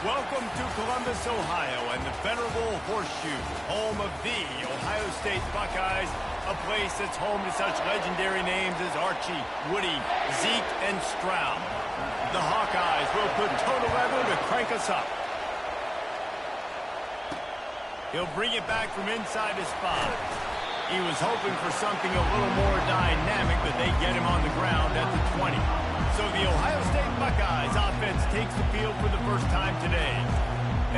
Welcome to Columbus, Ohio, and the venerable Horseshoe, home of the Ohio State Buckeyes, a place that's home to such legendary names as Archie, Woody, Zeke, and Stroud. The Hawkeyes will put total level to crank us up. He'll bring it back from inside his spot. He was hoping for something a little more dynamic, but they get him on the ground at the 20. So the Ohio State Buckeyes offense takes the field for the first time today.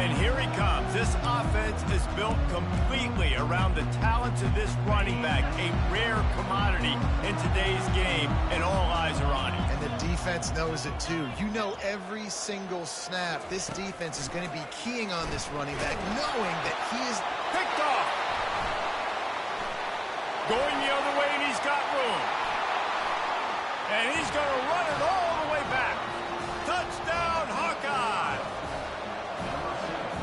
And here he comes. This offense is built completely around the talents of this running back, a rare commodity in today's game, and all eyes are on him. And the defense knows it too. You know every single snap, this defense is going to be keying on this running back, knowing that he is picked off. Going the other way, and he's got room. And he's going to run it all the way back. Touchdown, Hawkeye!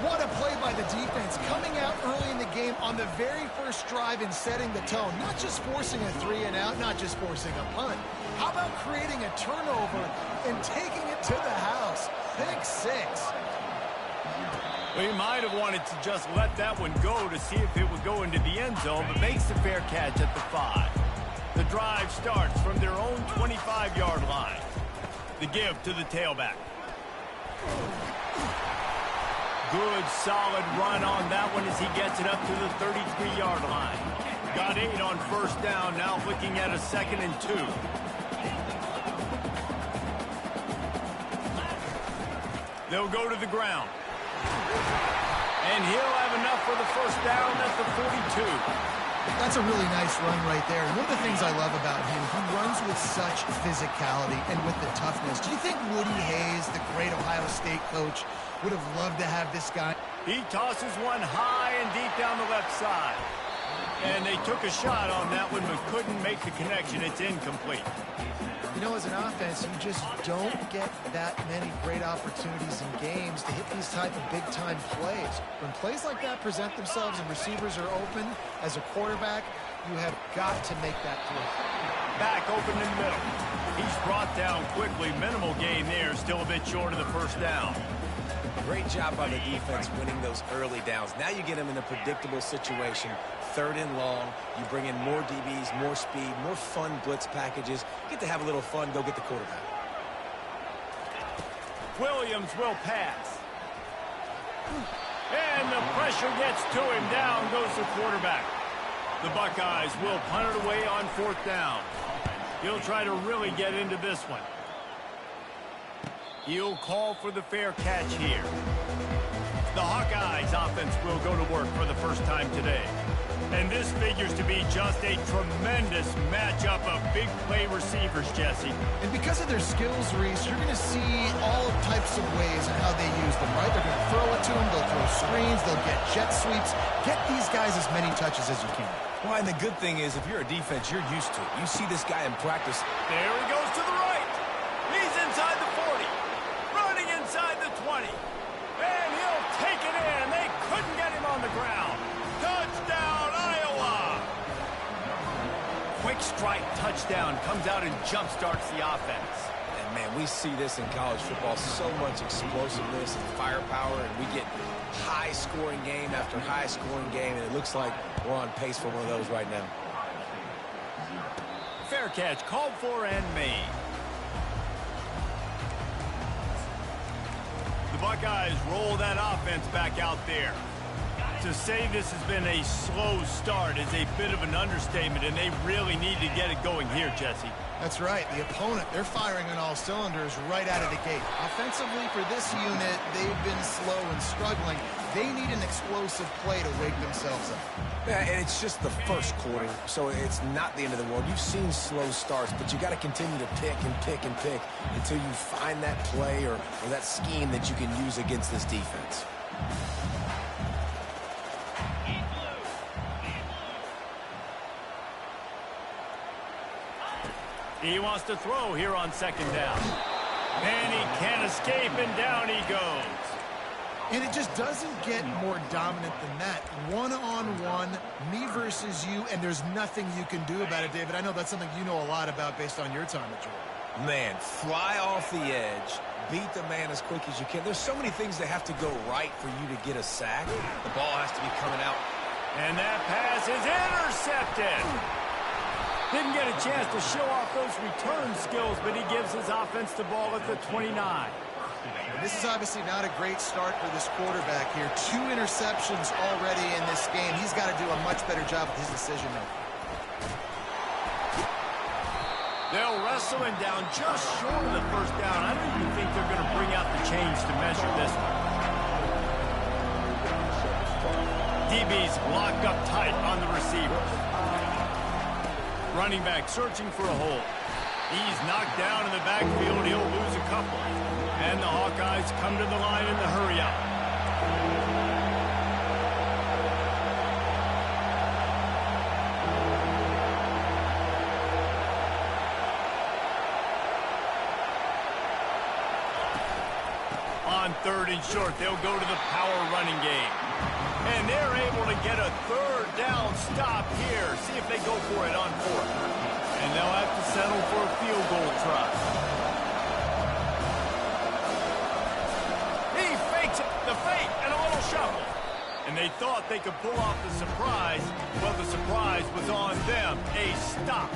What a play by the defense, coming out early in the game on the very first drive and setting the tone. Not just forcing a 3-and-out, not just forcing a punt. How about creating a turnover and taking it to the house? Pick 6. Well, he might have wanted to just let that one go to see if it would go into the end zone, but makes the fair catch at the 5. The drive starts from their own 25-yard line. The give to the tailback. Good, solid run on that one as he gets it up to the 33-yard line. Got 8 on first down, now looking at a 2nd and 2. They'll go to the ground. And he'll have enough for the first down at the 42. That's a really nice run right there. And one of the things I love about him, he runs with such physicality and with the toughness. Do you think Woody Hayes, the great Ohio State coach, would have loved to have this guy? He tosses one high and deep down the left side. And they took a shot on that one, but couldn't make the connection. It's incomplete. You know, as an offense, you just don't get that many great opportunities in games to hit these type of big-time plays. When plays like that present themselves and receivers are open, as a quarterback, you have got to make that throw. Back open in the middle. He's brought down quickly. Minimal gain there, still a bit short of the first down. Great job by the defense winning those early downs. Now you get them in a predictable situation. 3rd and long. You bring in more DBs, more speed, more fun blitz packages. Get to have a little fun. Go get the quarterback. Williams will pass. And the pressure gets to him. Down goes the quarterback. The Buckeyes will punt it away on 4th down. He'll try to really get into this one. He'll call for the fair catch here. The Hawkeyes offense will go to work for the first time today. And this figures to be just a tremendous matchup of big play receivers, Jesse. And because of their skills, Reese, you're going to see all types of ways in how they use them, right? They're going to throw it to them, they'll throw screens, they'll get jet sweeps. Get these guys as many touches as you can. Well, and the good thing is, if you're a defense, you're used to it. You see this guy in practice. There he goes to the right. He's inside the 40. Running inside the 20. And he'll take it in. They couldn't get him on the ground. Touchdown, Iowa! Quick strike touchdown comes out and jump-starts the offense. And, man, we see this in college football. So much explosiveness and firepower, and we get high-scoring game after high-scoring game, and it looks like we're on pace for one of those right now. Fair catch called for and made. The Buckeyes roll that offense back out there. To say this has been a slow start is a bit of an understatement, and they really need to get it going here, Jesse. That's right. The opponent, they're firing on all cylinders right out of the gate. Offensively, for this unit, they've been slow and struggling. They need an explosive play to wake themselves up. Yeah, and it's just the first quarter, so it's not the end of the world. You've seen slow starts, but you got to continue to pick and pick and pick until you find that play or that scheme that you can use against this defense. He wants to throw here on 2nd down. And he can't escape, and down he goes. And it just doesn't get more dominant than that. One-on-one, me versus you, and there's nothing you can do about it, David. I know that's something you know a lot about based on your time at Georgia. Man, fly off the edge, beat the man as quick as you can. There's so many things that have to go right for you to get a sack. The ball has to be coming out. And that pass is intercepted. Didn't get a chance to show off those return skills, but he gives his offense the ball at the 29. And this is obviously not a great start for this quarterback here. 2 interceptions already in this game. He's got to do a much better job with his decision-making. They'll wrestle him down just short of the first down. I don't even think they're going to bring out the chains to measure this one. DB's locked up tight on the receiver. Running back searching for a hole. He's knocked down in the backfield. He'll lose a couple. And the Hawkeyes come to the line in the hurry-up. On 3rd and short, they'll go to the power running game. And they're able to get a 3rd down stop here. See if they go for it on 4th. And they'll have to settle for a field goal try. He fakes it, the fake, and a little shuffle. And they thought they could pull off the surprise. Well, the surprise was on them. A stop.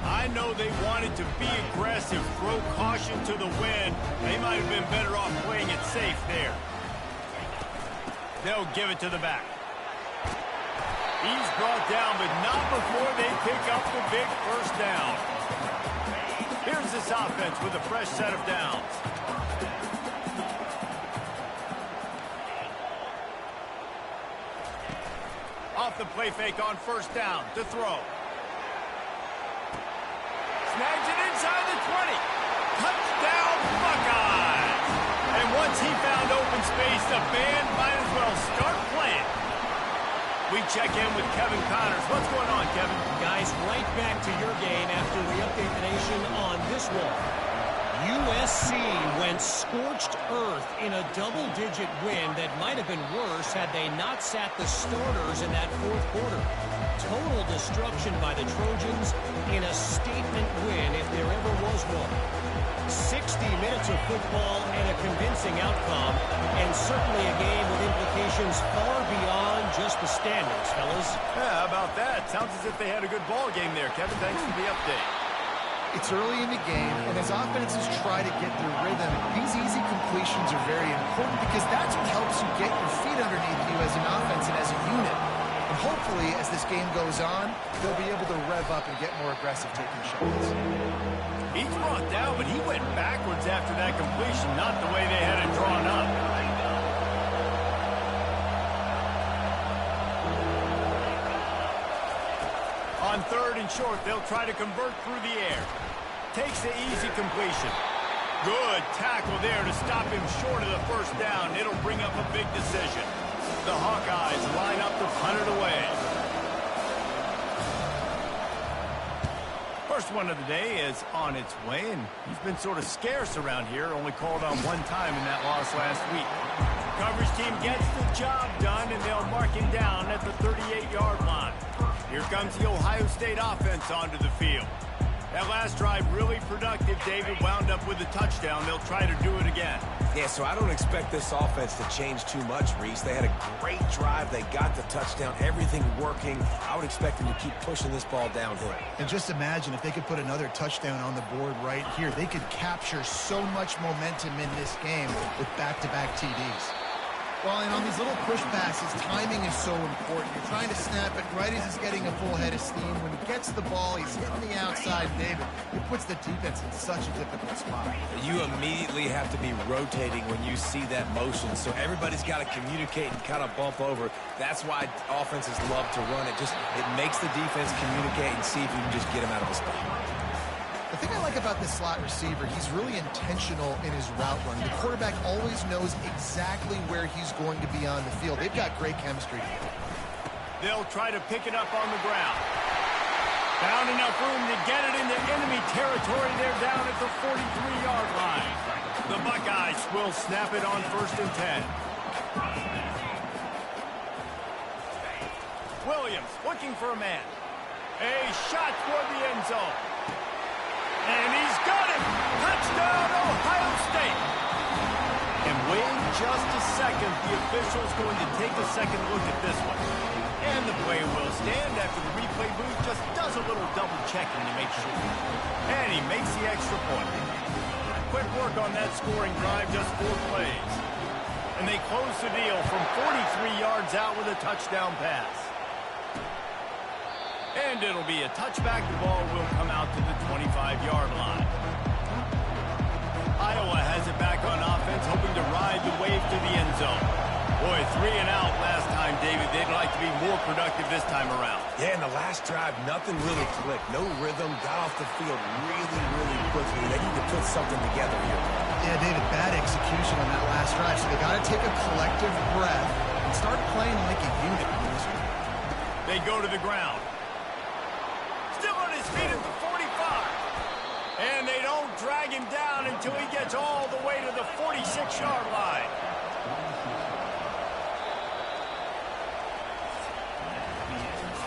I know they wanted to be aggressive, throw caution to the wind. They might have been better off playing it safe there. They'll give it to the back. He's brought down, but not before they pick up the big first down. Here's this offense with a fresh set of downs. Off the play fake on 1st down to throw. Snags it inside the 20. Touchdown, Buckeyes! And once he found open space, the band might as well start playing. We check in with Kevin Connors. What's going on, Kevin? Guys, right back to your game after we update the nation on this one. USC went scorched earth in a double-digit win that might have been worse had they not sat the starters in that 4th quarter. Total destruction by the Trojans in a statement win if there ever was one. 60 minutes of football and a convincing outcome, and certainly a game with implications far beyond just the standings, fellas. Yeah, how about that? Sounds as if they had a good ball game there, Kevin. Thanks for the update. It's early in the game, and as offenses try to get their rhythm, these easy completions are very important because that's what helps you get your feet underneath you as an offense and as a unit. And hopefully, as this game goes on, they'll be able to rev up and get more aggressive taking shots. He's brought down, but he went backwards after that completion, not the way they had it drawn up. On 3rd and short, they'll try to convert through the air. Takes the easy completion. Good tackle there to stop him short of the first down. It'll bring up a big decision. The Hawkeyes line up to punt it away. First one of the day is on its way, and he's been sort of scarce around here, only called on 1 time in that loss last week. Coverage team gets the job done, and they'll mark him down at the 38-yard line. Here comes the Ohio State offense onto the field. That last drive really productive. David wound up with a touchdown. They'll try to do it again. Yeah, so I don't expect this offense to change too much, Reese. They had a great drive. They got the touchdown. Everything working. I would expect them to keep pushing this ball downhill. And just imagine if they could put another touchdown on the board right here. They could capture so much momentum in this game with back-to-back TDs. Well, and on these little push passes, timing is so important. You're trying to snap it right as he's getting a full head of steam. When he gets the ball, he's hitting the outside, David. It puts the defense in such a difficult spot. You immediately have to be rotating when you see that motion, so everybody's got to communicate and kind of bump over. That's why offenses love to run it. It makes the defense communicate and see if you can just get him out of a spot. The thing I like about this slot receiver, he's really intentional in his route run. The quarterback always knows exactly where he's going to be on the field. They've got great chemistry together. They'll try to pick it up on the ground. Found enough room to get it into enemy territory. They're down at the 43-yard line. The Buckeyes will snap it on 1st and 10. Williams looking for a man. A shot toward the end zone. And he's got it! just a second. The official's going to take a second look at this one. And the play will stand after the replay booth just does a little double checking to make sure. And he makes the extra point. Quick work on that scoring drive, just 4 plays. And they close the deal from 43 yards out with a touchdown pass. And it'll be a touchback. The ball will come out to the 25-yard line. Iowa has it back on offense, hoping to ride the wave to the end zone. Boy, 3 and out last time, David. They'd like to be more productive this time around. Yeah, in the last drive, nothing really clicked. No rhythm, got off the field really, really quickly. They need to put something together here. Yeah, David, bad execution on that last drive, so they got to take a collective breath and start playing like a unit. They go to the ground. Still on his feet at the 45. And they don't drag him down until he gets all the way to the 46-yard line.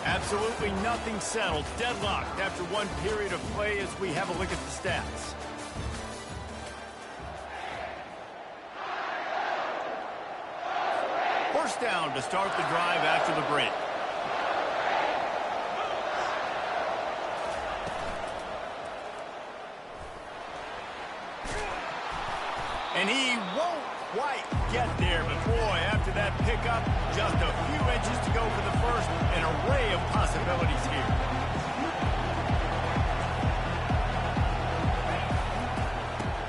Absolutely nothing settled. Deadlocked after one period of play as we have a look at the stats. First down to start the drive after the break. And he won't quite get there, but boy, after that pickup, just a few inches to go for the first. An array of possibilities here.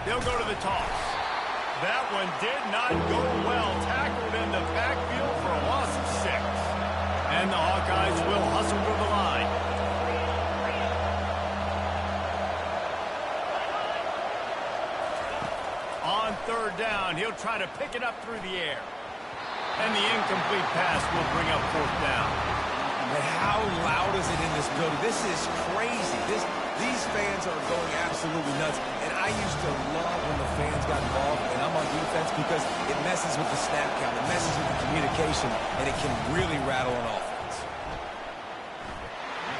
They'll go to the toss. That one did not go well. Tackled in the backfield for a loss of 6. And the Hawkeyes will hustle to the line. On third down, he'll try to pick it up through the air. And the incomplete pass will bring up 4th down. And how loud is it in this building? This is crazy. These fans are going absolutely nuts. And I used to love when the fans got involved, and I'm on defense, because it messes with the snap count, it messes with the communication, and it can really rattle an offense.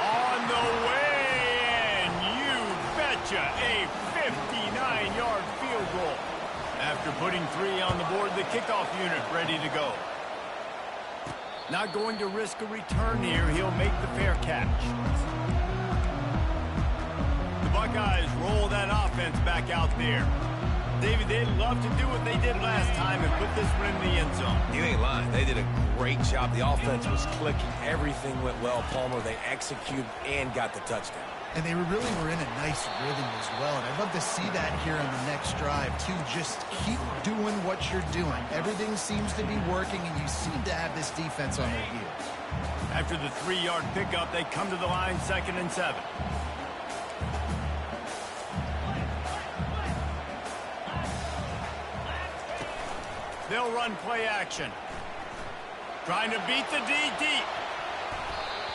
On the way, and you betcha, a 59-yard field goal. After putting 3 on the board, the kickoff unit ready to go. Not going to risk a return here. He'll make the fair catch. The Buckeyes roll that offense back out there. David, they'd love to do what they did last time and put this one in the end zone. You ain't lying. They did a great job. The offense was clicking. Everything went well, Palmer. They executed and got the touchdown. And they really were in a nice rhythm as well. And I'd love to see that here on the next drive, too. Just keep doing what you're doing. Everything seems to be working, and you seem to have this defense on their heels. After the 3-yard pickup, they come to the line, 2nd and 7. They'll run play action. Trying to beat the D deep.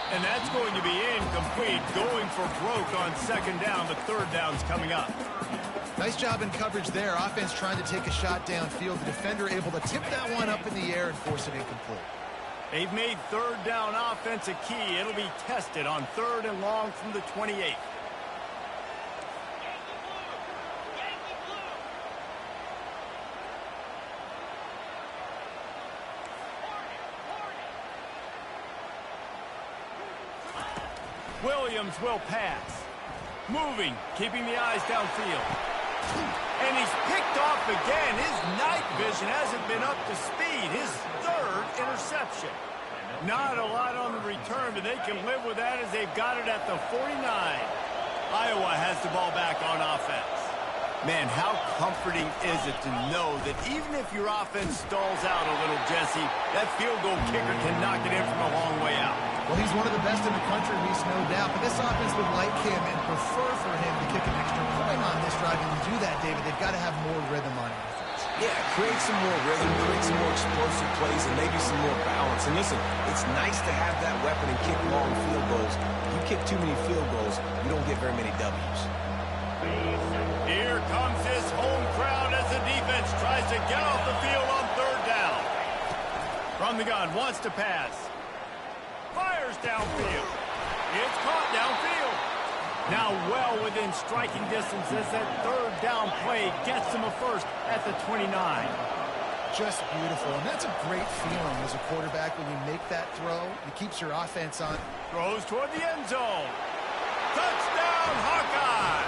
And that's going to be incomplete. Going for broke on 2nd down. The 3rd down's coming up. Nice job in coverage there. Offense trying to take a shot downfield. The defender able to tip that one up in the air and force it incomplete. They've made 3rd down offense a key. It'll be tested on 3rd and long from the 28. Williams will pass. Moving, keeping the eyes downfield. And he's picked off again. His night vision hasn't been up to speed. His 3rd interception. Not a lot on the return, but they can live with that as they've got it at the 49. Iowa has the ball back on offense. Man, how comforting is it to know that even if your offense stalls out a little, Jesse, that field goal kicker can knock it in from a long way out. Well, he's one of the best in the country, Reese, no doubt. But this offense would like him and prefer for him to kick an extra point on this drive. And to do that, David, they've got to have more rhythm on offense. Yeah, create some more rhythm, create some more explosive plays, and maybe some more balance. And listen, it's nice to have that weapon and kick long field goals. You kick too many field goals, you don't get very many W's. Here comes his home crowd as the defense tries to get off the field on 3rd down. From the gun, wants to pass. Fires downfield. It's caught downfield. Now well within striking distance as that 3rd down play gets him a first at the 29. just beautiful, and that's a great feeling as a quarterback when you make that throw. It keeps your offense on. Throws toward the end zone. Touchdown, Hawkeye!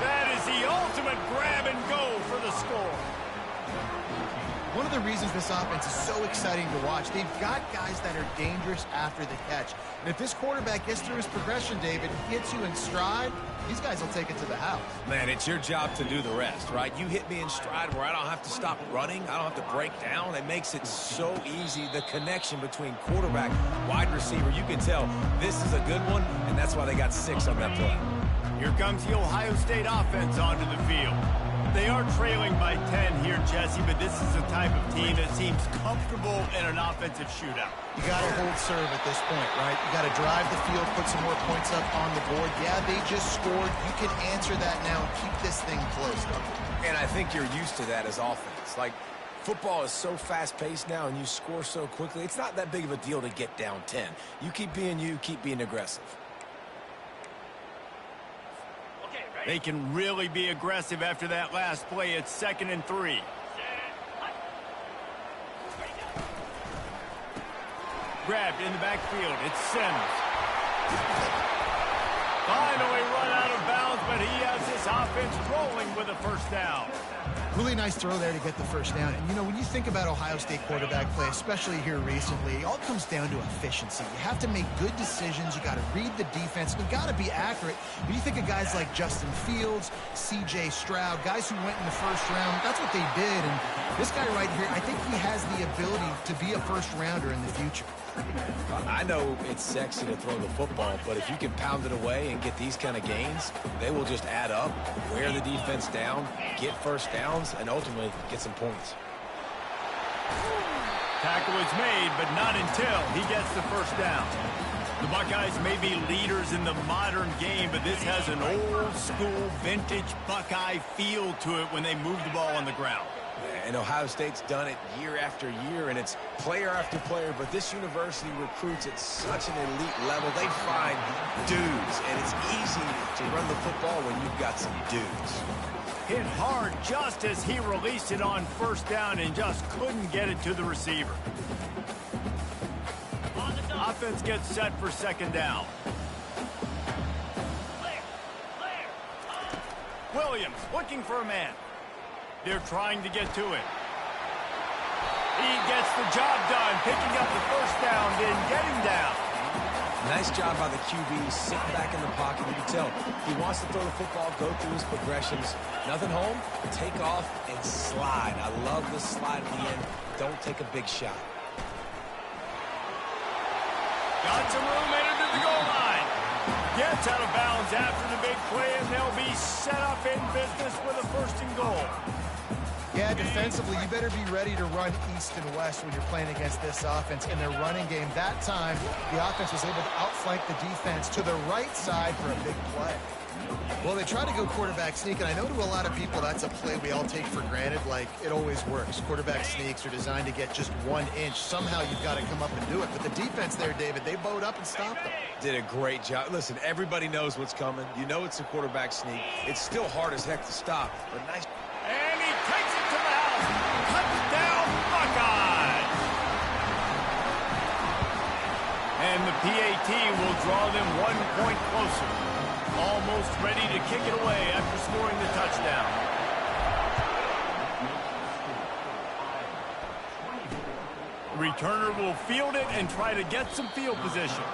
That is the ultimate grab and go for the score. One of the reasons this offense is so exciting to watch, they've got guys that are dangerous after the catch. And if this quarterback gets through his progression, David, hits you in stride, these guys will take it to the house. Man, it's your job to do the rest, right? You hit me in stride where I don't have to stop running. I don't have to break down. It makes it so easy. The connection between quarterback, wide receiver, you can tell this is a good one, and that's why they got 6 on that play. Here comes the Ohio State offense onto the field. They are trailing by 10 here, Jesse, but this is the type of team that seems comfortable in an offensive shootout. You got to hold serve at this point, right? You got to drive the field, put some more points up on the board. Yeah, they just scored. You can answer that now and keep this thing close. And I think you're used to that as offense. Like, football is so fast-paced now, and you score so quickly. It's not that big of a deal to get down 10. You keep being aggressive. They can really be aggressive after that last play. It's 2nd and 3. Grabbed in the backfield. It's Sims. Finally run out of bounds, but he has this offense rolling with a first down. Really nice throw there to get the first down. And, you know, when you think about Ohio State quarterback play, especially here recently, it all comes down to efficiency. You have to make good decisions. You got to read the defense. You got to be accurate. When you think of guys like Justin Fields, C.J. Stroud, guys who went in the first round, that's what they did. And this guy right here, I think he has the ability to be a first-rounder in the future. I know it's sexy to throw the football, but if you can pound it away and get these kind of gains, they will just add up, wear the defense down, get first downs, and ultimately get some points. Tackle is made, but not until he gets the first down. The Buckeyes may be leaders in the modern game, but this has an old-school, vintage Buckeye feel to it when they move the ball on the ground. And Ohio State's done it year after year, and it's player after player, but this university recruits at such an elite level. They find dudes, and it's easy to run the football when you've got some dudes. Hit hard just as he released it on first down and just couldn't get it to the receiver. Offense gets set for 2nd down. Williams looking for a man. They're trying to get to it. He gets the job done, picking up the first down, then getting down. Nice job by the QB, sitting back in the pocket. You can tell he wants to throw the football, go through his progressions. Nothing home, take off and slide. I love the slide at the end. Don't take a big shot. Got some room headed to the goal line. Gets out of bounds after the big play, and they'll be set up in business with a 1st and goal. Yeah, defensively, you better be ready to run east and west when you're playing against this offense. In their running game, that time, the offense was able to outflank the defense to the right side for a big play. Well, they try to go quarterback sneak, and I know to a lot of people that's a play we all take for granted, like it always works. Quarterback sneaks are designed to get just 1 inch. Somehow you've got to come up and do it. But the defense there, David, they bowed up and stopped them. Did a great job. Listen, everybody knows what's coming. You know it's a quarterback sneak. It's still hard as heck to stop, but nice. And he takes it to the house. Touchdown, Buckeyes. And the PAT will draw them 1 point closer. Almost ready to kick it away after scoring the touchdown. The returner will field it and try to get some field position.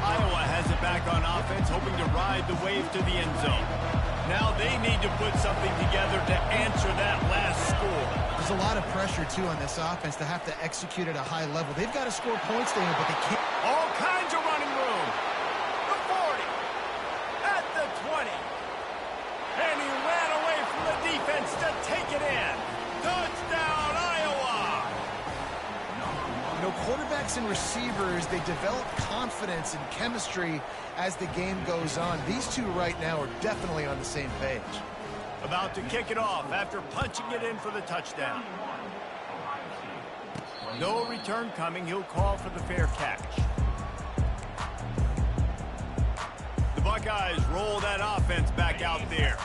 Iowa has it back on offense, hoping to ride the wave to the end zone. Now they need to put something together to answer that last score. There's a lot of pressure, too, on this offense to have to execute at a high level. They've got to score points there, but they can't. All kinds of running room. The 40. At the 20. And he ran away from the defense to take it in. Touchdown, Iowa. You know, quarterbacks and receivers, they develop confidence and chemistry as the game goes on. These two right now are definitely on the same page. About to kick it off after punching it in for the touchdown. No return coming. He'll call for the fair catch. The Buckeyes roll that offense back out there.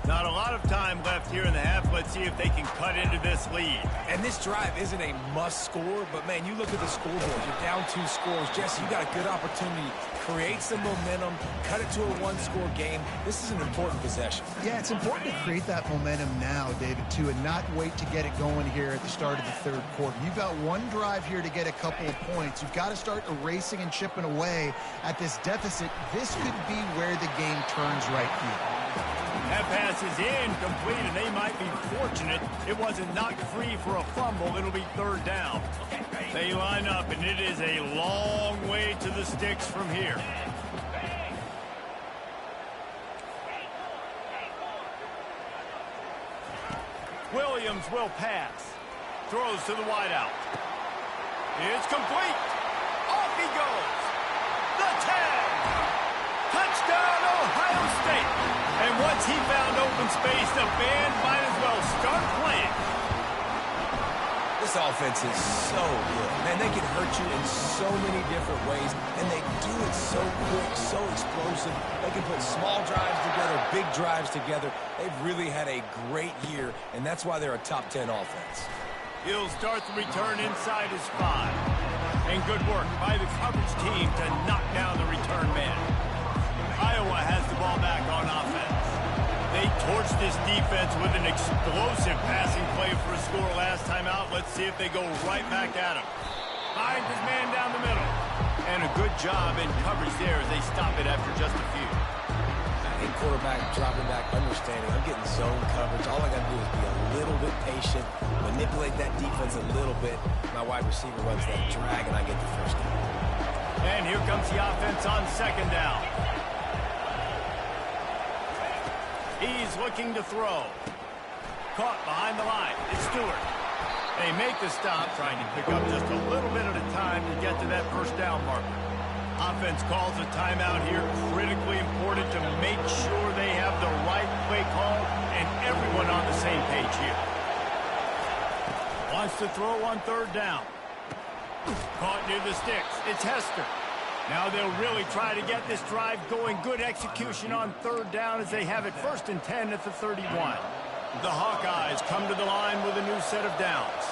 Not a lot of time left here in the half. Let's see if they can cut into this lead. And this drive isn't a must score, but man, you look at the scoreboard. You're down 2 scores. Jesse, you got a good opportunity. Create some momentum, cut it to a 1-score game. This is an important possession. Yeah, it's important to create that momentum now, David, too, and not wait to get it going here at the start of the 3rd quarter. You've got one drive here to get a couple of points. You've got to start erasing and chipping away at this deficit. This could be where the game turns right here. That pass is incomplete, and they might be fortunate it wasn't knocked free for a fumble. It'll be 3rd down. They line up, and it is a long way to the sticks from here. Williams will pass. Throws to the wideout. It's complete. Off he goes. The 10. Touchdown, Ohio State. And once he found open space, the band might as well start playing. This offense is so good. Man, they can hurt you in so many different ways, and they do it so quick, so explosive. They can put small drives together, big drives together. They've really had a great year, and that's why they're a top 10 offense. He'll start the return inside his 5. And good work by the coverage team to knock down the return man. Iowa has the ball back on offense. They torched this defense with an explosive passing play for a score last time out. Let's see if they go right back at him. Finds his man down the middle. And a good job in coverage there as they stop it after just a few. In quarterback, dropping back, understanding. I'm getting zone coverage. All I got to do is be a little bit patient, manipulate that defense a little bit. My wide receiver runs that drag, and I get the 1st down. And here comes the offense on 2nd down. He's looking to throw. Caught behind the line. It's Stewart. They make the stop, trying to pick up just a little bit at a time to get to that 1st down marker. Offense calls a timeout here. Critically important to make sure they have the right play call and everyone on the same page here. Wants to throw on 3rd down. Caught near the sticks. It's Hester. Now they'll really try to get this drive going. Good execution on 3rd down as they have it 1st and 10 at the 31. The Hawkeyes come to the line with a new set of downs.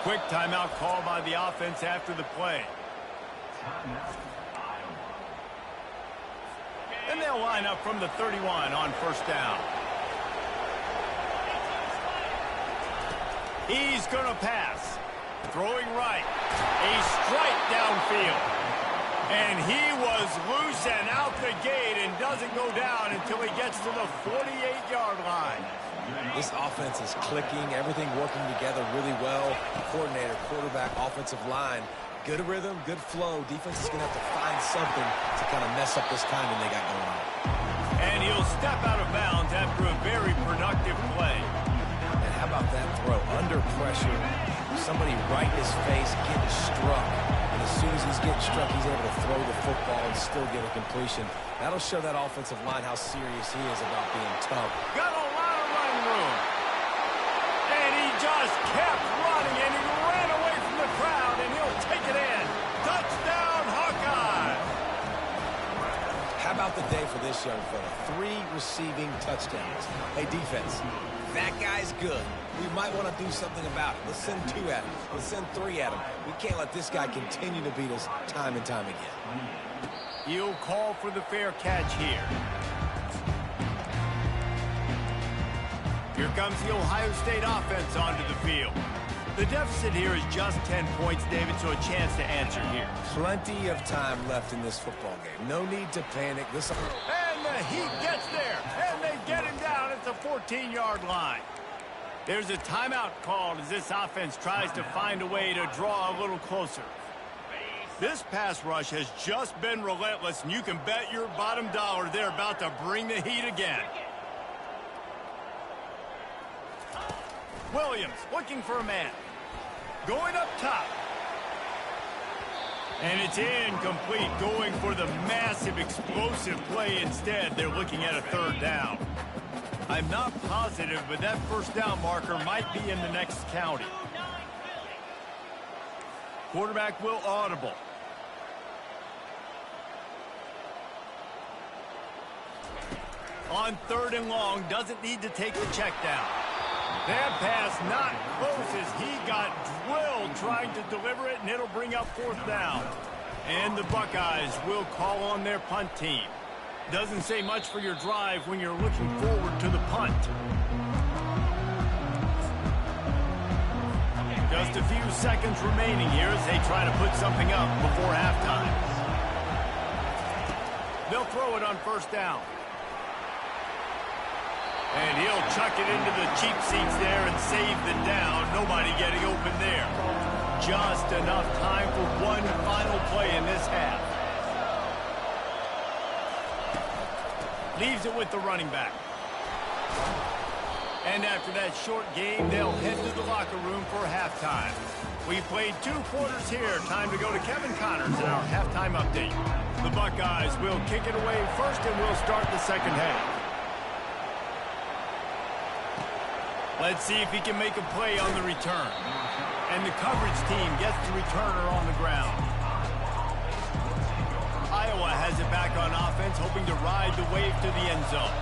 Quick timeout call by the offense after the play. And they'll line up from the 31 on 1st down. He's going to pass. Throwing right. A strike downfield. And he was loose and out the gate and doesn't go down until he gets to the 48-yard line. This offense is clicking, everything working together really well. Coordinator, quarterback, offensive line. Good rhythm, good flow. Defense is going to have to find something to kind of mess up this timing they got going on. And he'll step out of bounds after a very productive play. And how about that throw? Under pressure, somebody right in his face getting struck. And as soon as he's getting struck, he's able to throw the football and still get a completion. That'll show that offensive line how serious he is about being tough. Got a lot of running room. And he just kept running, and he ran away from the crowd, and he'll take it in. Touchdown, Hawkeye! How about the day for this young fella? 3 receiving touchdowns. Hey, defense, that guy's good. We might want to do something about it. Let's send 2 at him. Let's send 3 at him. We can't let this guy continue to beat us time and time again. He'll call for the fair catch here. Here comes the Ohio State offense onto the field. The deficit here is just 10 points, David, so a chance to answer here. Plenty of time left in this football game. No need to panic. And the Heat gets there, and they get him down at the 14-yard line. There's a timeout called as this offense tries to find a way to draw a little closer. This pass rush has just been relentless, and you can bet your bottom dollar they're about to bring the heat again. Williams looking for a man. Going up top. And it's incomplete, going for the massive explosive play instead. They're looking at a 3rd down. I'm not positive, but that 1st down marker might be in the next county. Quarterback will audible. On 3rd and long, doesn't need to take the check down. That pass not close as he got drilled trying to deliver it, and it'll bring up 4th down. And the Buckeyes will call on their punt team. Doesn't say much for your drive when you're looking forward to the punt. Just a few seconds remaining here as they try to put something up before halftime. They'll throw it on 1st down. And he'll chuck it into the cheap seats there and save the down. Nobody getting open there. Just enough time for one final play in this half. Leaves it with the running back. And after that short game, they'll head to the locker room for halftime. We played 2 quarters here. Time to go to Kevin Connors in our halftime update. The Buckeyes will kick it away first, and we'll start the second half. Let's see if he can make a play on the return. And the coverage team gets the returner on the ground. Iowa has it back on offense, hoping to ride the wave to the end zone.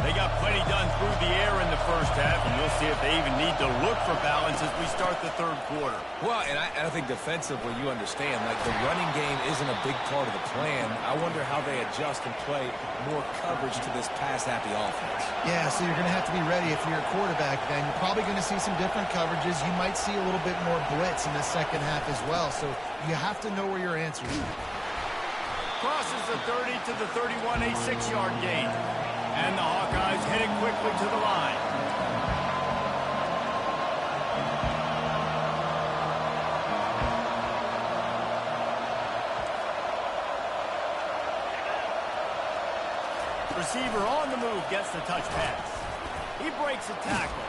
They got plenty done through the air in the first half, and we'll see if they even need to look for balance as we start the 3rd quarter. Well, and I think defensively, you understand, like the running game isn't a big part of the plan. I wonder how they adjust and play more coverage to this pass-happy offense. Yeah, so you're going to have to be ready if you're a quarterback then. You're probably going to see some different coverages. You might see a little bit more blitz in the second half as well, so you have to know where your answers are. Crosses the 30 to the 31, a 6-yard gain. And the Hawkeyes headed quickly to the line. Receiver on the move gets the touch pass. He breaks a tackle.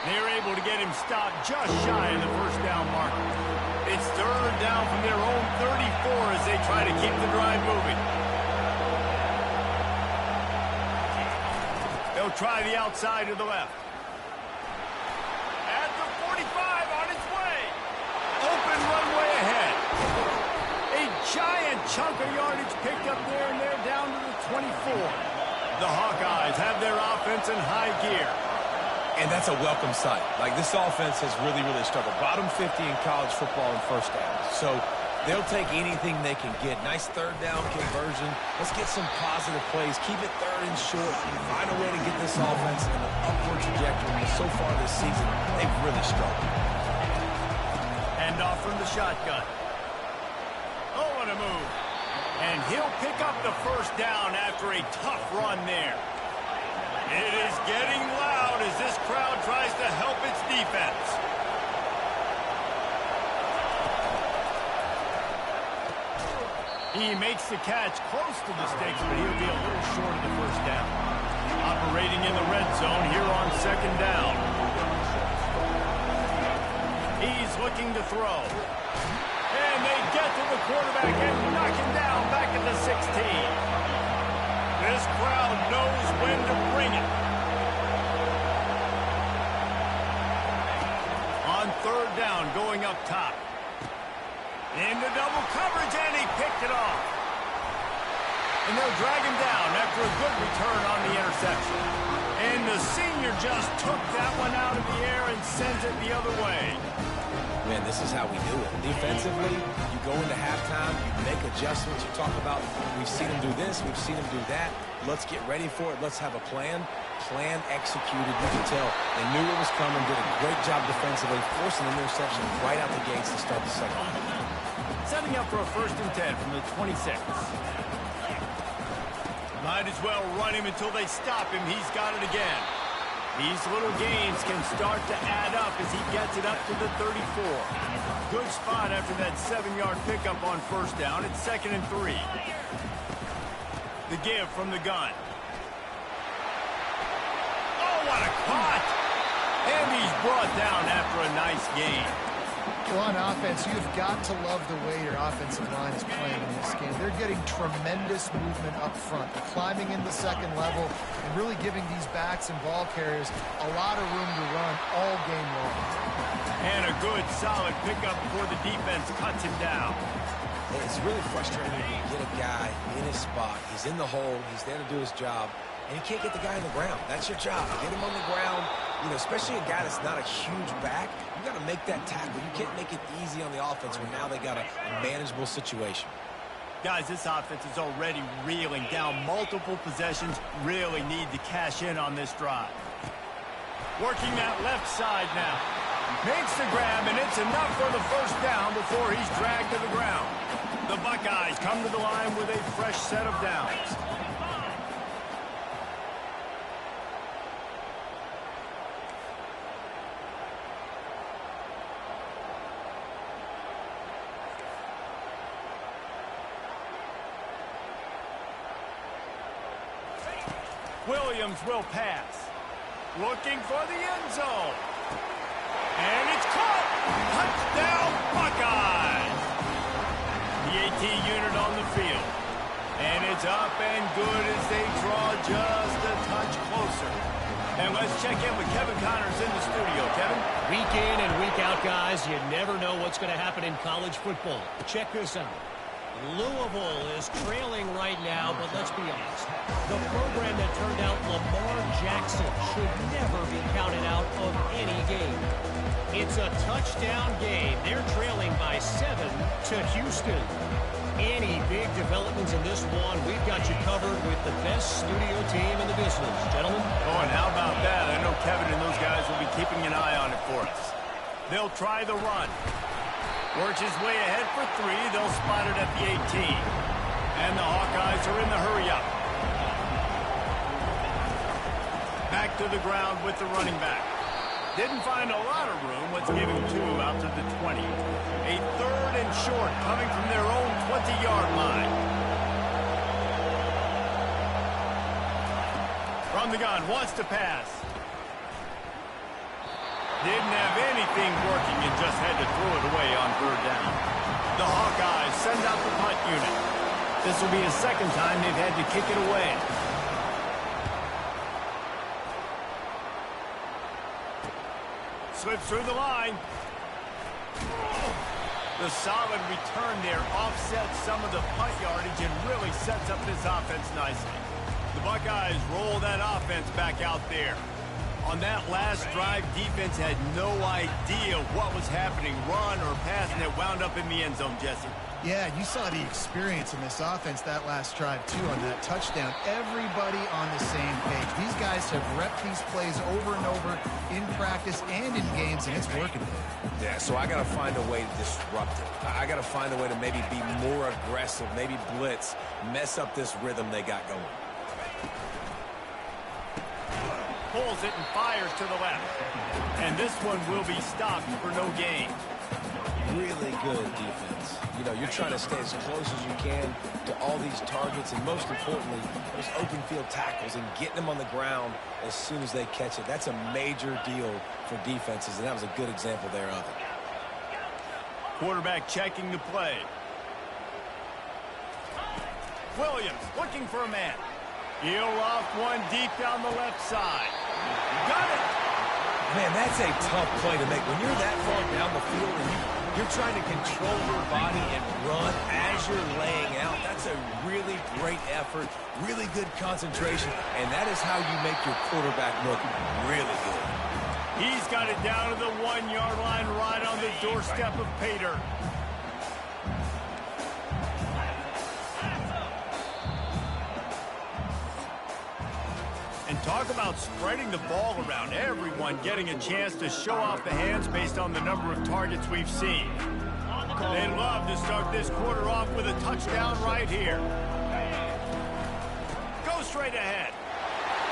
They're able to get him stopped just shy of the 1st down marker. It's 3rd down from their own 34 as they try to keep the drive moving. They'll try the outside to the left. At the 45 on its way. Open runway ahead. A giant chunk of yardage picked up there, and they're down to the 24. The Hawkeyes have their offense in high gear. And that's a welcome sight. Like, this offense has really, really struggled. Bottom 50 in college football in first downs. So they'll take anything they can get. Nice 3rd down conversion. Let's get some positive plays. Keep it 3rd and short. Find a way to get this offense in an upward trajectory. Because so far this season, they've really struggled. Hand off from the shotgun. Oh, what a move. And he'll pick up the 1st down after a tough run there. It is getting loud as this crowd tries to help its defense. He makes the catch close to the sticks, but he'll be a little short of the 1st down. Operating in the red zone here on 2nd down. He's looking to throw. And they get to the quarterback and knock him down back at the 16. This crowd knows when to bring it. On 3rd down, going up top. Into double coverage, and he picked it off. And they'll drag him down after a good return on the interception. And the senior just took that one out of the air and sends it the other way. Man, this is how we do it. Defensively, you go into halftime, you make adjustments. You talk about, we've seen them do this, we've seen them do that. Let's get ready for it. Let's have a plan. Plan executed. You can tell they knew it was coming, did a great job defensively, forcing an interception right out the gates to start the second half. Setting up for a 1st and 10 from the 26. Might as well run him until they stop him. He's got it again. These little gains can start to add up as he gets it up to the 34. Good spot after that 7-yard pickup on 1st down. It's 2nd and 3. The give from the gun. Oh, what a caught! And he's brought down after a nice gain. Well, on offense, you've got to love the way your offensive line is playing in this game. They're getting tremendous movement up front. They're climbing in the 2nd level and really giving these backs and ball carriers a lot of room to run all game long. And a good, solid pickup before the defense cuts him down. It's really frustrating when you get a guy in his spot. He's in the hole. He's there to do his job. and you can't get the guy on the ground. That's your job. Get him on the ground. You know, especially a guy that's not a huge back. You got to make that tackle. You can't make it easy on the offense when now they got a manageable situation. Guys, this offense is already reeling down multiple possessions. Really need to cash in on this drive. Working that left side now. Makes the grab, and it's enough for the first down before he's dragged to the ground. The Buckeyes come to the line with a fresh set of downs. Williams will pass. Looking for the end zone. And it's caught. Touchdown, Buckeyes. The AT unit on the field. And it's up and good as they draw just a touch closer. And let's check in with Kevin Connors in the studio. Kevin? Week in and week out, guys, you never know what's going to happen in college football. Check this out. Louisville is trailing right now, but let's be honest. The program that turned out Lamar Jackson should never be counted out of any game. It's a touchdown game. They're trailing by 7 to Houston. Any big developments in this one, we've got you covered with the best studio team in the business. Gentlemen? Oh, and how about that? I know Kevin and those guys will be keeping an eye on it for us. They'll try the run. Works his way ahead for 3. They'll spot it at the 18. And the Hawkeyes are in the hurry-up. Back to the ground with the running back. Didn't find a lot of room. Let's give him 2 out to the 20. A 3rd and short coming from their own 20-yard line. From the gun, wants to pass. Didn't have anything working and just had to throw it away on 3rd down. The Hawkeyes send out the punt unit. This will be a second time they've had to kick it away. Slips through the line. The solid return there offsets some of the punt yardage and really sets up this offense nicely. The Buckeyes roll that offense back out there. On that last drive, defense had no idea what was happening, run or pass, and it wound up in the end zone, Jesse. Yeah, you saw the experience in this offense that last drive, too, on that touchdown. Everybody on the same page. These guys have repped these plays over and over in practice and in games, and it's working. Yeah, so I got to find a way to disrupt it. I got to find a way to maybe be more aggressive, maybe blitz, mess up this rhythm they got going. Pulls it and fires to the left. And this one will be stopped for no gain. Really good defense. You know, you're trying to stay as close as you can to all these targets, and most importantly, those open field tackles and getting them on the ground as soon as they catch it. That's a major deal for defenses, and that was a good example there of it. Quarterback checking the play. Williams looking for a man. He'll off one deep down the left side. Got it! Man, that's a tough play to make. When you're that far down the field and you're trying to control your body and run as you're laying out, that's a really great effort, really good concentration, and that is how you make your quarterback look really good. He's got it down to the 1-yard line right on the doorstep of Pater. And talk about spreading the ball around. Everyone getting a chance to show off the hands based on the number of targets we've seen. They'd love to start this quarter off with a touchdown right here. Go straight ahead.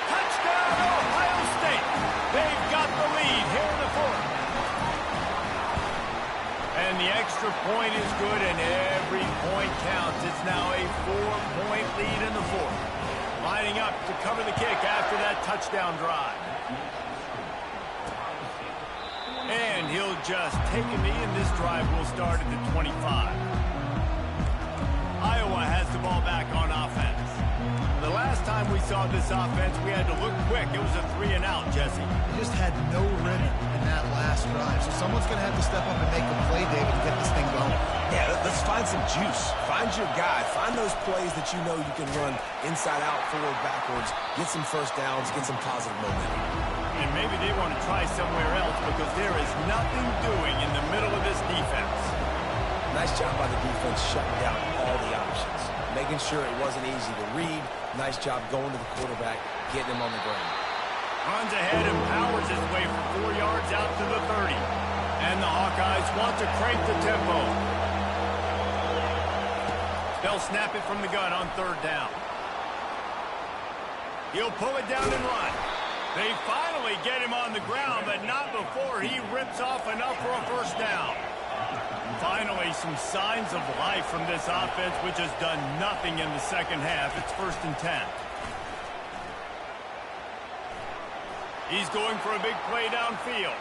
Touchdown, Ohio State. They've got the lead here in the 4th. And the extra point is good, and every point counts. It's now a 4-point lead in the 4th. Lining up to cover the kick after that touchdown drive. And he'll just take a knee, and this drive will start at the 25. Iowa has the ball back on offense. The last time we saw this offense, we had to look quick. It was a 3-and-out, Jesse. They just had no rhythm in that last drive. So someone's going to have to step up and make a play, David, to get this thing going. Yeah, let's find find some juice. Find your guy. Find those plays that you know you can run inside out, forward, backwards, get some first downs, get some positive momentum. And maybe they want to try somewhere else because there is nothing doing in the middle of this defense. Nice job by the defense shutting down all the options. Making sure it wasn't easy to read. Nice job going to the quarterback, getting him on the ground. Runs ahead and powers his way for 4 yards out to the 30. And the Hawkeyes want to crank the tempo. They'll snap it from the gun on 3rd down. He'll pull it down and run. They finally get him on the ground, but not before he rips off enough for a first down. Finally, some signs of life from this offense, which has done nothing in the second half. It's 1st and 10. He's going for a big play downfield.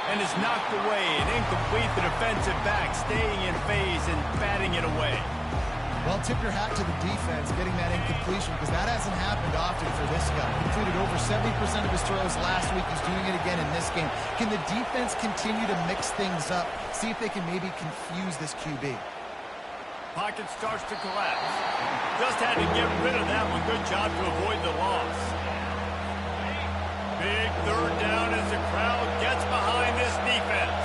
And is knocked away and incomplete. The defensive back staying in phase and batting it away. Well, tip your hat to the defense getting that incompletion because that hasn't happened often for this guy. He completed over 70% of his throws last week. He's doing it again in this game. Can the defense continue to mix things up? See if they can maybe confuse this QB. Pocket starts to collapse. Just had to get rid of that one. Good job to avoid the loss. Big 3rd down as the crowd gets behind this defense.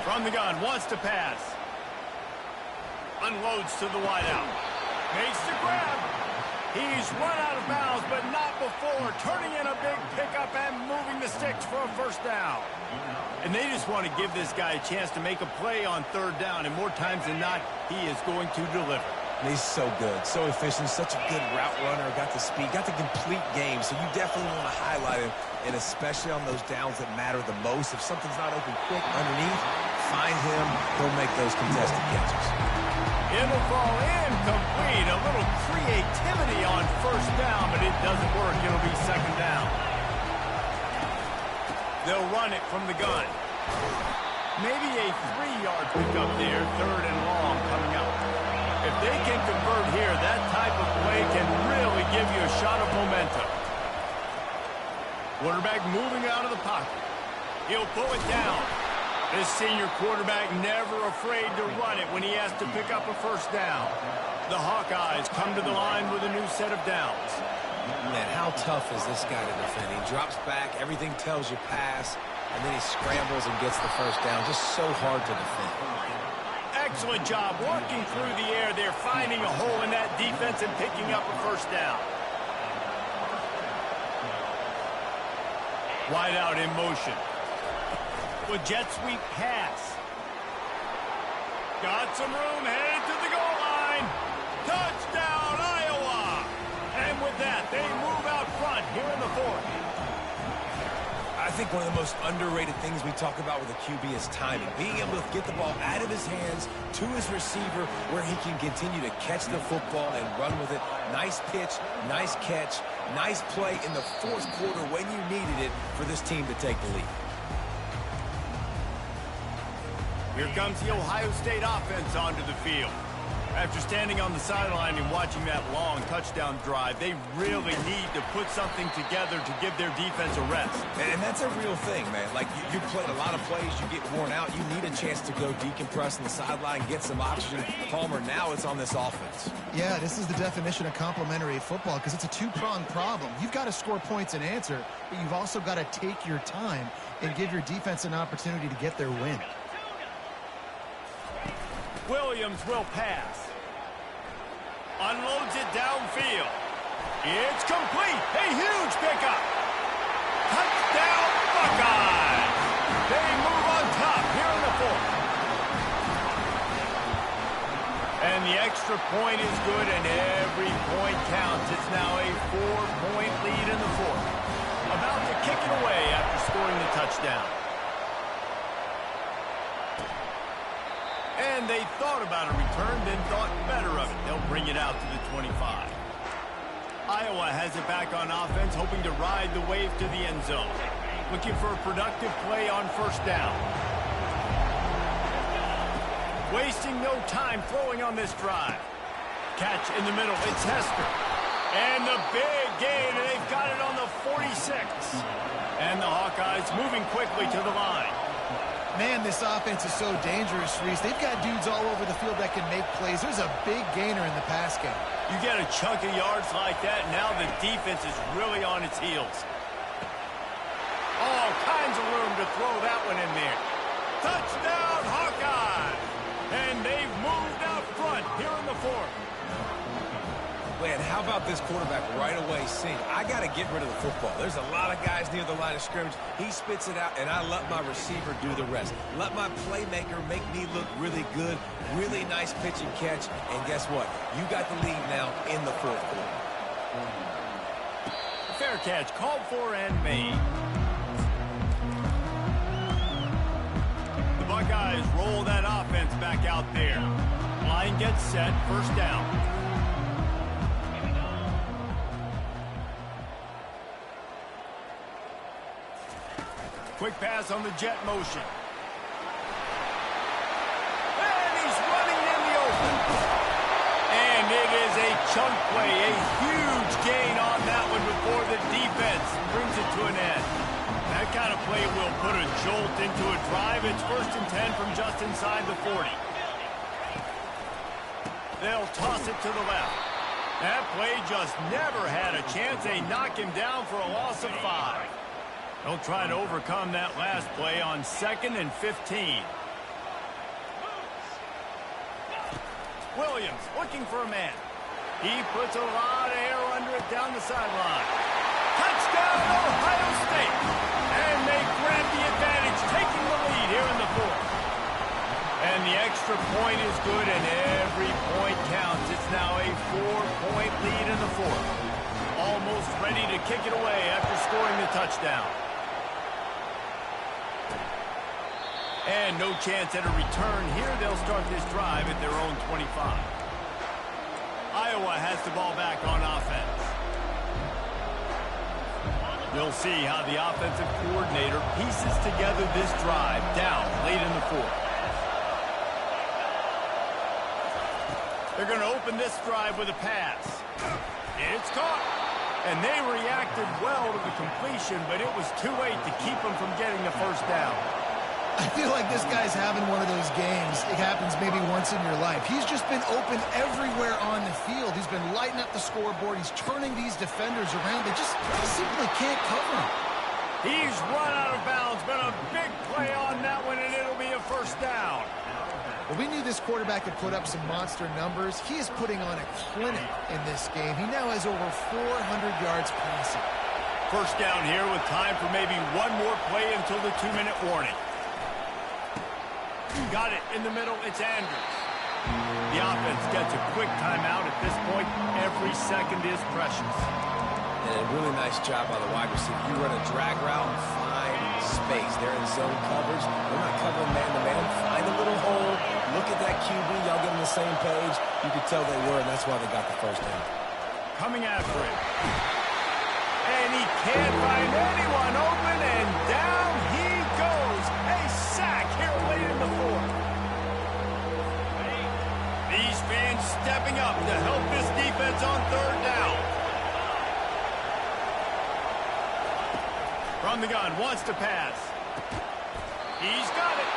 From the gun, wants to pass. Unloads to the wideout. Makes the grab. He's run out of bounds, but not before turning in a big pickup and moving the sticks for a first down. And they just want to give this guy a chance to make a play on 3rd down, and more times than not, he is going to deliver. And he's so good, so efficient, such a good route runner, got the speed, got the complete game, so you definitely want to highlight him, and especially on those downs that matter the most. If something's not open quick underneath, find him, he'll make those contested catches. It'll fall incomplete. A little creativity on 1st down, but it doesn't work. It'll be 2nd down. They'll run it from the gun. Maybe a 3-yard pickup there, 3rd and long coming up. If they can convert here, that type of play can really give you a shot of momentum. Quarterback moving out of the pocket. He'll pull it down. This senior quarterback never afraid to run it when he has to pick up a first down. The Hawkeyes come to the line with a new set of downs. Man, how tough is this guy to defend? He drops back, everything tells you pass, and then he scrambles and gets the first down. Just so hard to defend. Excellent job working through the air there, finding a hole in that defense and picking up a first down. Wide out in motion. With jet sweep pass. Got some room, headed to the goal line. Touchdown, Iowa! And with that, they move out front here in the 4th. I think one of the most underrated things we talk about with a QB is timing. Being able to get the ball out of his hands to his receiver where he can continue to catch the football and run with it. Nice pitch, nice catch, nice play in the 4th quarter when you needed it for this team to take the lead. Here comes the Ohio State offense onto the field. After standing on the sideline and watching that long touchdown drive, they really need to put something together to give their defense a rest. And that's a real thing, man. Like, you played a lot of plays, you get worn out, you need a chance to go decompress on the sideline, get some oxygen. Palmer, now it's on this offense. Yeah, this is the definition of complementary football because it's a two-pronged problem. You've got to score points and answer, but you've also got to take your time and give your defense an opportunity to get their win. Williams will pass. Unloads it downfield. It's complete. A huge pickup. Touchdown, Buckeyes. They move on top here in the 4th. And the extra point is good, and every point counts. It's now a 4-point lead in the 4th. About to kick it away after scoring the touchdown. And they thought about a return, then thought better of it. They'll bring it out to the 25. Iowa has it back on offense, hoping to ride the wave to the end zone. Looking for a productive play on 1st down. Wasting no time throwing on this drive. Catch in the middle. It's Hester. And the big gain, and they've got it on the 46. And the Hawkeyes moving quickly to the line. Man, this offense is so dangerous, Reese. They've got dudes all over the field that can make plays. There's a big gainer in the pass game. You get a chunk of yards like that, now the defense is really on its heels. All kinds of room to throw that one in there. Touchdown, Hawkeyes! And they've moved out front here in the fourth. Man, how about this quarterback right away seeing, I got to get rid of the football. There's a lot of guys near the line of scrimmage. He spits it out, and I let my receiver do the rest. Let my playmaker make me look really good. Really nice pitch and catch. And guess what? You got the lead now in the fourth quarter. Fair catch called for and made. The Buckeyes roll that offense back out there. Line gets set, first down. Quick pass on the jet motion. And he's running in the open. And it is a chunk play, a huge gain on that one before the defense brings it to an end. That kind of play will put a jolt into a drive. It's 1st and 10 from just inside the 40. They'll toss it to the left. That play just never had a chance. They knock him down for a loss of 5. They'll try to overcome that last play on 2nd and 15. Williams looking for a man. He puts a lot of air under it down the sideline. Touchdown, Ohio State. And they grab the advantage, taking the lead here in the fourth. And the extra point is good, and every point counts. It's now a 4-point lead in the fourth. Almost ready to kick it away after scoring the touchdown. And no chance at a return here. They'll start this drive at their own 25. Iowa has the ball back on offense. You'll see how the offensive coordinator pieces together this drive down late in the fourth. They're going to open this drive with a pass. It's caught. And they reacted well to the completion, but it was too late to keep them from getting the first down. I feel like this guy's having one of those games. It happens maybe once in your life. He's just been open everywhere on the field. He's been lighting up the scoreboard. He's turning these defenders around. They just simply can't cover him. He's run out of bounds. Been a big play on that one, and it'll be a first down. Well, we knew this quarterback could put up some monster numbers. He is putting on a clinic in this game. He now has over 400 yards passing. First down here with time for maybe one more play until the 2-minute warning. Got it in the middle. It's Andrews. The offense gets a quick timeout at this point. Every second is precious. And a really nice job by the wide receiver. You run a drag route and find space. They're in zone coverage. They're not covering man-to-man. Find a little hole. Look at that QB. Y'all get on the same page. You could tell they were, and that's why they got the first down. Coming after it. And he can't find anyone open, and down he goes. A sack here late in the fourth. These fans stepping up to help this defense on third down. From the gun, wants to pass. He's got it.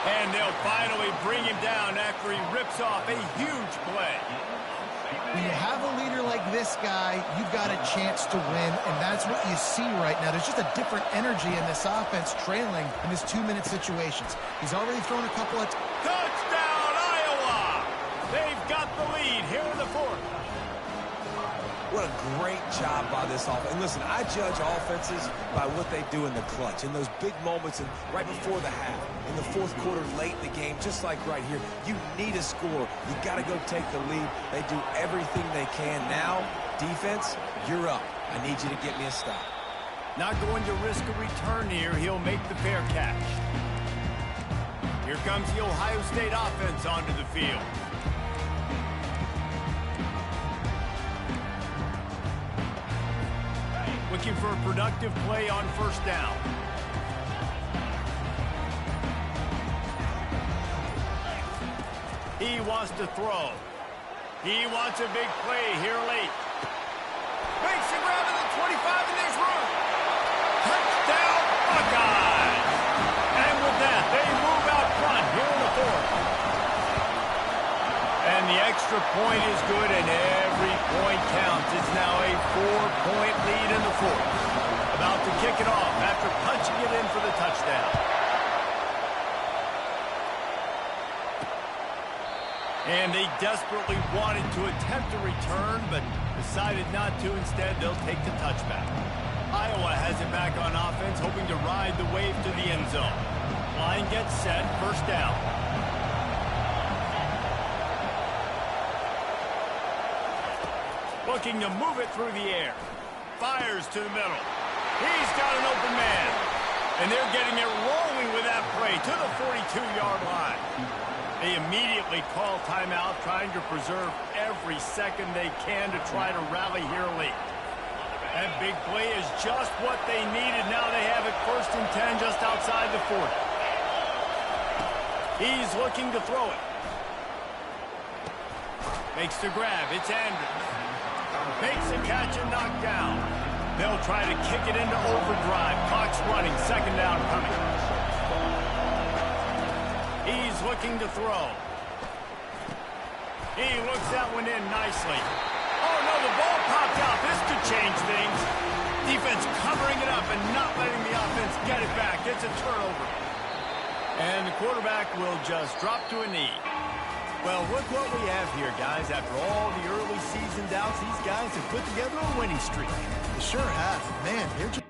And they'll finally bring him down after he rips off a huge play. When you have a leader like this guy, you've got a chance to win, and that's what you see right now. There's just a different energy in this offense trailing in his 2-minute situations. He's already thrown a couple of... Touchdown, Iowa! They've got the lead here in the fourth. What a great job by this offense. And listen, I judge offenses by what they do in the clutch, in those big moments and right before the half, in the fourth quarter, late in the game, just like right here. You need a score. You got to go take the lead. They do everything they can. Now, defense, you're up. I need you to get me a stop. Not going to risk a return here. He'll make the fair catch. Here comes the Ohio State offense onto the field. Looking for a productive play on first down. He wants to throw. He wants a big play here late. Makes a grab at the 25, and there's room. Touchdown, Buckeyes! And with that, they the extra point is good, and every point counts. It's now a 4-point lead in the fourth. About to kick it off after punching it in for the touchdown. And they desperately wanted to attempt a return, but decided not to. Instead, they'll take the touchback. Iowa has it back on offense, hoping to ride the wave to the end zone. Line gets set, first down. Looking to move it through the air. Fires to the middle. He's got an open man. And they're getting it rolling with that play to the 42-yard line. They immediately call timeout, trying to preserve every second they can to try to rally here late. That big play is just what they needed. Now they have it 1st and 10 just outside the 40. He's looking to throw it. Makes the grab. It's Andrews. Makes a catch and knocked down. They'll try to kick it into overdrive. Clock's running. 2nd down coming. He's looking to throw. He looks that one in nicely. Oh, no, the ball popped out. This could change things. Defense covering it up and not letting the offense get it back. It's a turnover. And the quarterback will just drop to a knee. Well, look what we have here, guys. After all the early season doubts, these guys have put together a winning streak. They sure have. Man, they're just